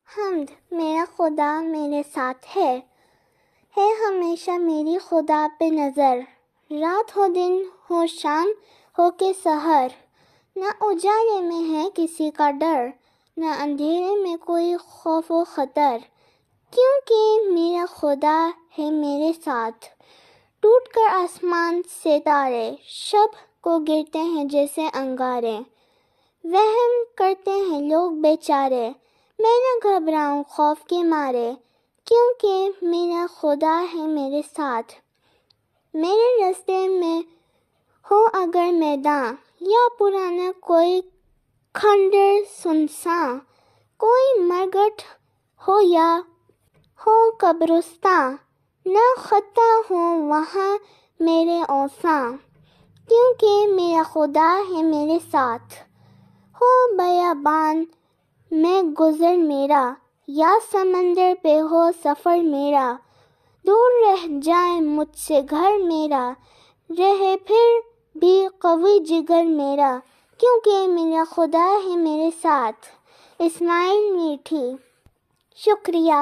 حمد، میرا خدا میرے ساتھ ہے ہمیشہ میری خدا پہ نظر. رات ہو دن ہو شام ہو کے سحر، نہ اجالے میں ہے کسی کا ڈر، نہ اندھیرے میں کوئی خوف و خطر، کیونکہ میرا خدا ہے میرے ساتھ. ٹوٹ کر آسمان سے تارے شب کو گرتے ہیں جیسے انگارے، وہم کرتے ہیں لوگ بیچارے، میں نہ گھبراؤں خوف کے مارے، کیونکہ میرا خدا ہے میرے ساتھ. میرے راستے میں ہو اگر میداں، یا پرانا کوئی کھنڈر سنساں، کوئی مرگھٹ ہو یا ہو قبرستاں، نہ خطا ہوں وہاں میرے اوساں، کیونکہ میرا خدا ہے میرے ساتھ. ہو بیابان میں گزر میرا، یا سمندر پہ ہو سفر میرا، دور رہ جائے مجھ سے گھر میرا، رہے پھر بھی قوی جگر میرا، کیونکہ میرا خدا ہے میرے ساتھ. اسماعیل میٹھی. شکریہ.